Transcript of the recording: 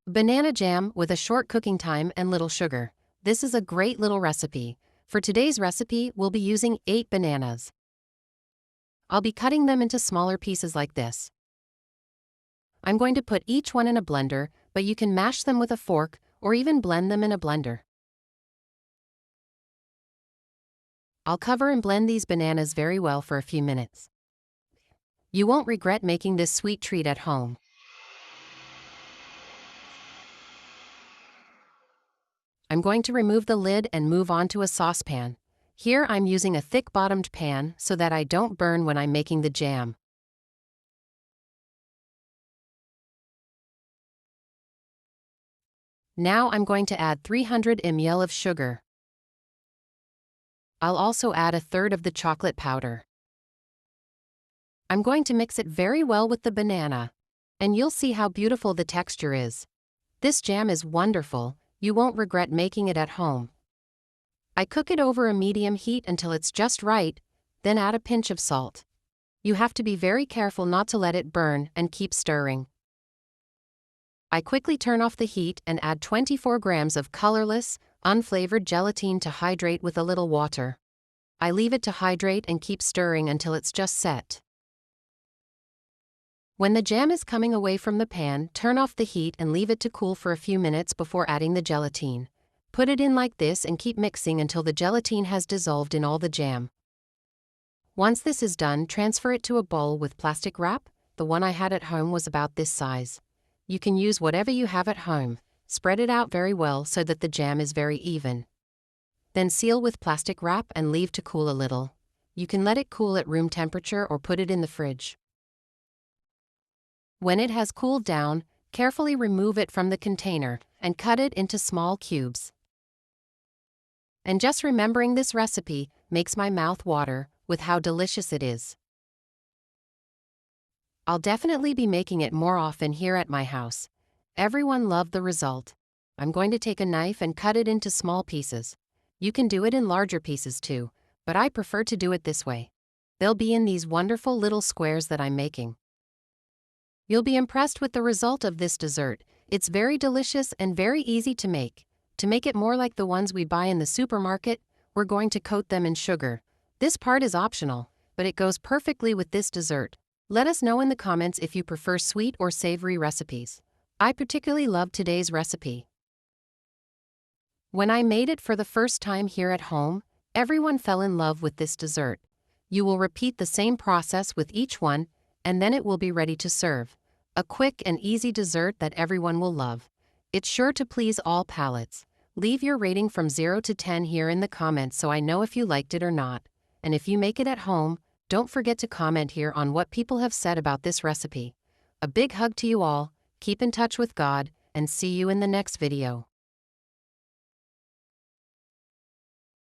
Banana jam with a short cooking time and little sugar. This is a great little recipe. For today's recipe, we'll be using 8 bananas. I'll be cutting them into smaller pieces like this. I'm going to put each one in a blender, but you can mash them with a fork or even blend them in a blender. I'll cover and blend these bananas very well for a few minutes. You won't regret making this sweet treat at home. I'm going to remove the lid and move on to a saucepan. Here I'm using a thick-bottomed pan so that I don't burn when I'm making the jam. Now I'm going to add 300 ml of sugar. I'll also add a third of the chocolate powder. I'm going to mix it very well with the banana, and you'll see how beautiful the texture is. This jam is wonderful. You won't regret making it at home. I cook it over a medium heat until it's just right, then add a pinch of salt. You have to be very careful not to let it burn and keep stirring. I quickly turn off the heat and add 24 grams of colorless, unflavored gelatin to hydrate with a little water. I leave it to hydrate and keep stirring until it's just set. When the jam is coming away from the pan, turn off the heat and leave it to cool for a few minutes before adding the gelatin. Put it in like this and keep mixing until the gelatin has dissolved in all the jam. Once this is done, transfer it to a bowl with plastic wrap. The one I had at home was about this size. You can use whatever you have at home. Spread it out very well so that the jam is very even. Then seal with plastic wrap and leave to cool a little. You can let it cool at room temperature or put it in the fridge. When it has cooled down, carefully remove it from the container and cut it into small cubes. And just remembering this recipe makes my mouth water with how delicious it is. I'll definitely be making it more often here at my house. Everyone loved the result. I'm going to take a knife and cut it into small pieces. You can do it in larger pieces too, but I prefer to do it this way. They'll be in these wonderful little squares that I'm making. You'll be impressed with the result of this dessert. It's very delicious and very easy to make. To make it more like the ones we buy in the supermarket, we're going to coat them in sugar. This part is optional, but it goes perfectly with this dessert. Let us know in the comments if you prefer sweet or savory recipes. I particularly love today's recipe. When I made it for the first time here at home, everyone fell in love with this dessert. You will repeat the same process with each one, and then it will be ready to serve. A quick and easy dessert that everyone will love. It's sure to please all palates. Leave your rating from 0 to 10 here in the comments so I know if you liked it or not. And if you make it at home, don't forget to comment here on what people have said about this recipe. A big hug to you all, keep in touch with God, and see you in the next video.